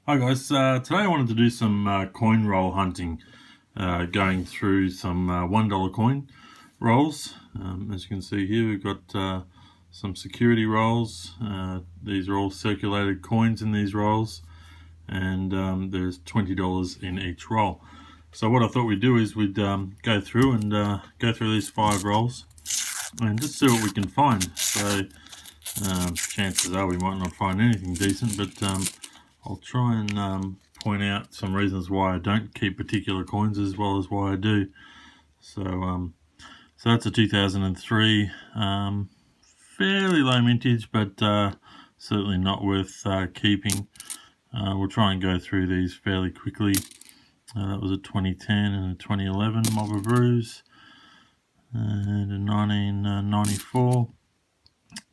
Hi guys, today I wanted to do some coin roll hunting, going through some $1 coin rolls. As you can see here, we've got some security rolls. These are all circulated coins in these rolls, and there's $20 in each roll. So what I thought we'd do is we'd go through these 5 rolls and just see what we can find. So chances are we might not find anything decent, but I'll try and point out some reasons why I don't keep particular coins as well as why I do. So that's a 2003, fairly low mintage, but certainly not worth keeping. We'll try and go through these fairly quickly. That was a 2010 and a 2011 Mob of Ruse, and a 1994.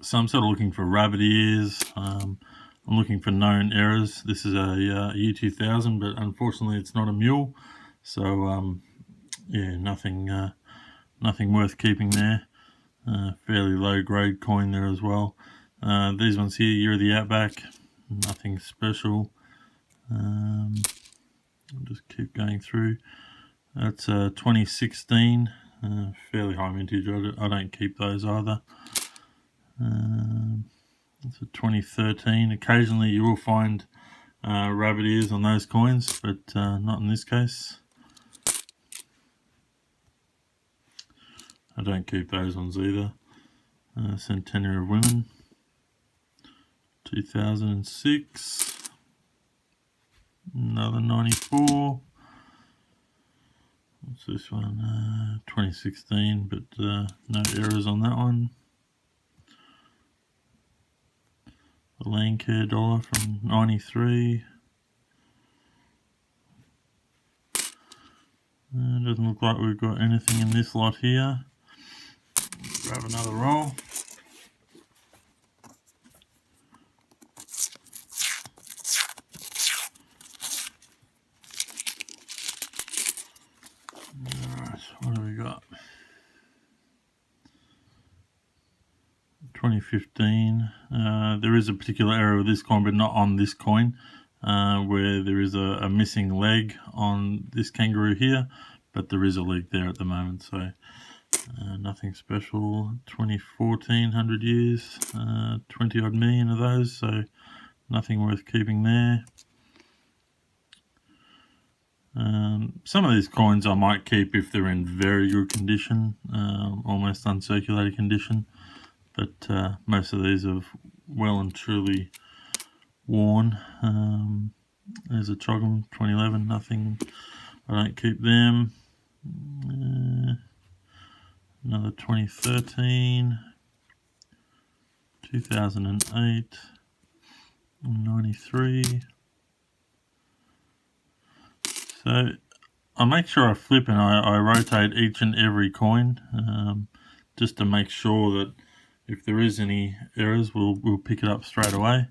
So I'm sort of looking for rabbit ears. I'm looking for known errors. This is a U2000, but unfortunately it's not a mule. So yeah, nothing worth keeping there. Fairly low grade coin there as well. These ones here, Year of the Outback, nothing special. I'll just keep going through. That's 2016, fairly high vintage. I don't keep those either. It's a 2013. Occasionally you will find rabbit ears on those coins, but not in this case. I don't keep those ones either. Centenary of Women, 2006. Another 94. What's this one? 2016, but no errors on that one. The Landcare dollar from 93. Doesn't look like we've got anything in this lot here. Grab another roll. Alright, what do we got? 2015. There is a particular error with this coin, but not on this coin, where there is a missing leg on this kangaroo here, but there is a leg there at the moment, so nothing special. 2014, 100 years, 20 odd million of those, so nothing worth keeping there. Some of these coins I might keep if they're in very good condition, almost uncirculated condition. But most of these have well and truly worn. There's a Chogham 2011, nothing, I don't keep them. Another 2013, 2008, 93. So I make sure I flip and I rotate each and every coin, just to make sure that if there is any errors, we'll pick it up straight away.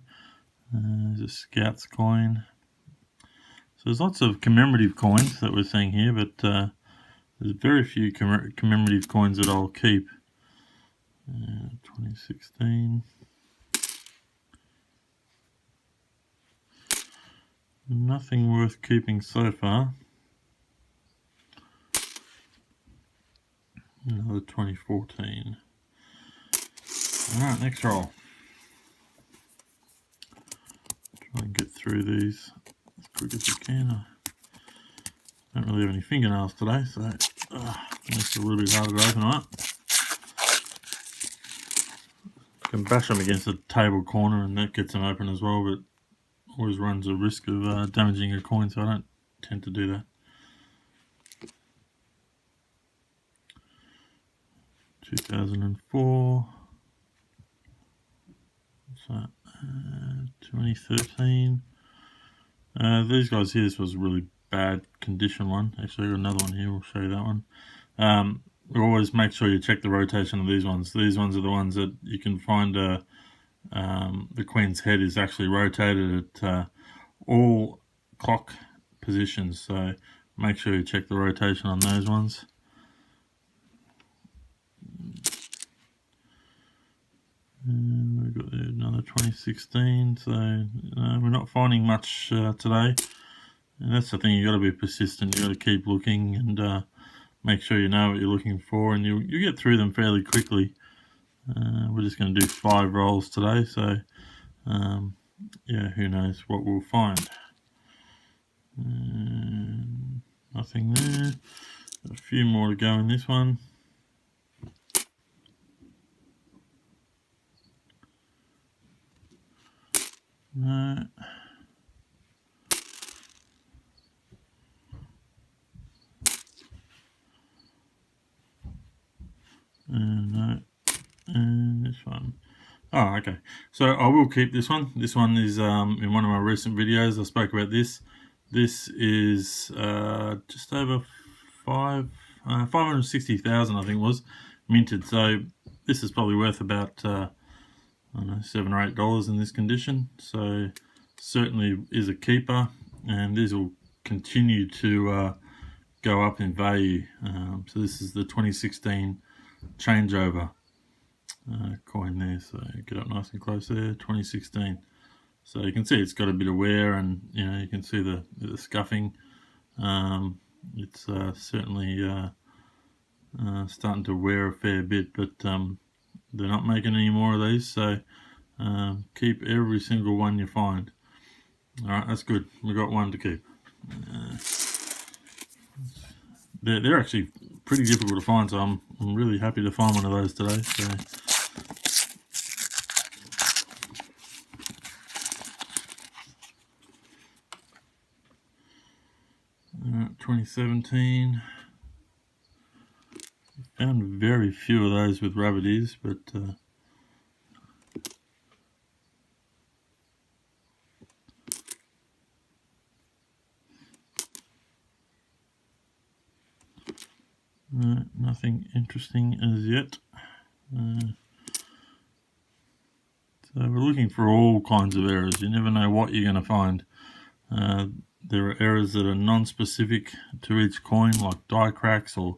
There's a Scouts coin. So there's lots of commemorative coins that we're seeing here, but there's very few commemorative coins that I'll keep. 2016. Nothing worth keeping so far. Another 2014. Alright, next roll. Try and get through these as quick as you can. I don't really have any fingernails today, so it makes it a little bit harder to open them up. You can bash them against the table corner and that gets them open as well, but always runs a risk of damaging a coin, so I don't tend to do that. 2004. So, 2013. These guys here, this was a really bad condition one. Actually, I've got another one here, we'll show you that one. Always make sure you check the rotation of these ones. These ones are the ones that you can find the queen's head is actually rotated at all clock positions, so make sure you check the rotation on those ones. And we've got another 2016, so we're not finding much today. And that's the thing, you've got to be persistent, you've got to keep looking and make sure you know what you're looking for, and you get through them fairly quickly. We're just going to do 5 rolls today, so yeah, who knows what we'll find. Nothing there. A few more to go in this one. No. No. And this one. Oh, okay. So I will keep this one. This one is in one of my recent videos. I spoke about this. This is just over 560,000, I think it was, minted. So this is probably worth about I don't know, $7 or $8 in this condition. So certainly is a keeper, and these will continue to go up in value. So this is the 2016 changeover coin there. So get up nice and close there, 2016. So you can see it's got a bit of wear, and you can see the scuffing. It's certainly starting to wear a fair bit, but they're not making any more of these, so keep every single one you find. Alright, that's good. We've got one to keep. They're actually pretty difficult to find, so I'm really happy to find one of those today. So 2017. Found very few of those with rabbit ears, but nothing interesting as yet. So we're looking for all kinds of errors. You never know what you're going to find. There are errors that are non-specific to each coin, like die cracks or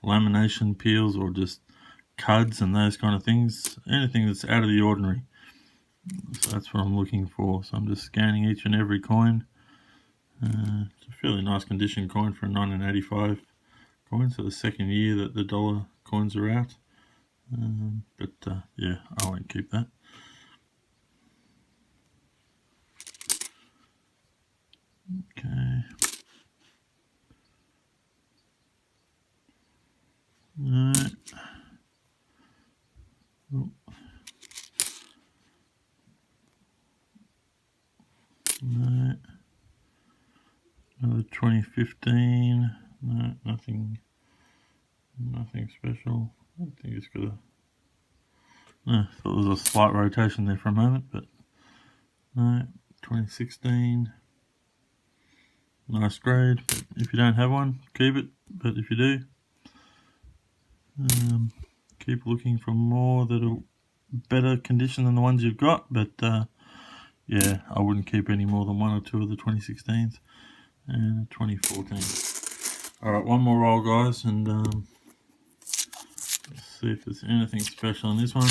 lamination peels or just cuds and those kind of things. Anything that's out of the ordinary. So that's what I'm looking for. So I'm just scanning each and every coin. It's a fairly nice condition coin for a 1985 coin, so the second year that the dollar coins are out. But yeah, I won't keep that. Okay. No. Oh. No. Another 2015. No, nothing special. I think it's got a... No, I thought there was a slight rotation there for a moment, but no. 2016. Nice grade, but if you don't have one, keep it. But if you do, keep looking for more that are better condition than the ones you've got. But yeah, I wouldn't keep any more than 1 or 2 of the 2016s and 2014. Alright, one more roll, guys, and let's see if there's anything special in this one.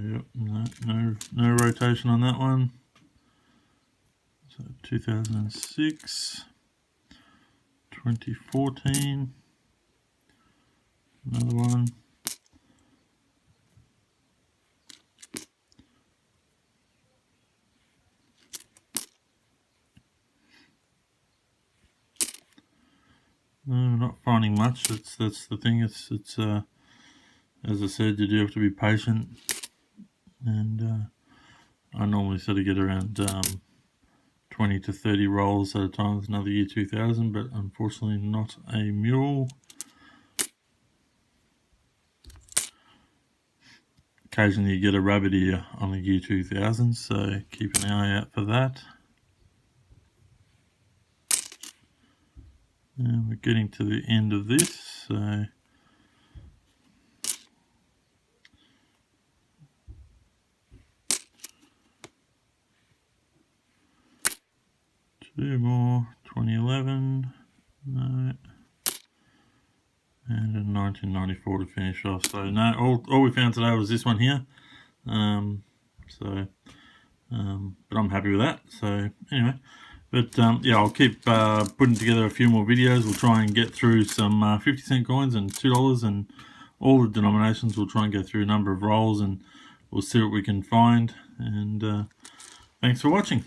Yep, no rotation on that one. So 2006, 2014, another one. No, we're not finding much. That's the thing. It's as I said, you do have to be patient, and I normally sort of get around 20 to 30 rolls at a time with another year 2000, but unfortunately not a mule. Occasionally you get a rabbit ear on the year 2000, so keep an eye out for that. And we're getting to the end of this, so 1994 to finish off. So no, all we found today was this one here. But I'm happy with that. So anyway, but yeah, I'll keep putting together a few more videos. We'll try and get through some 50 cent coins and $2 and all the denominations. We'll try and go through a number of rolls and we'll see what we can find. And thanks for watching.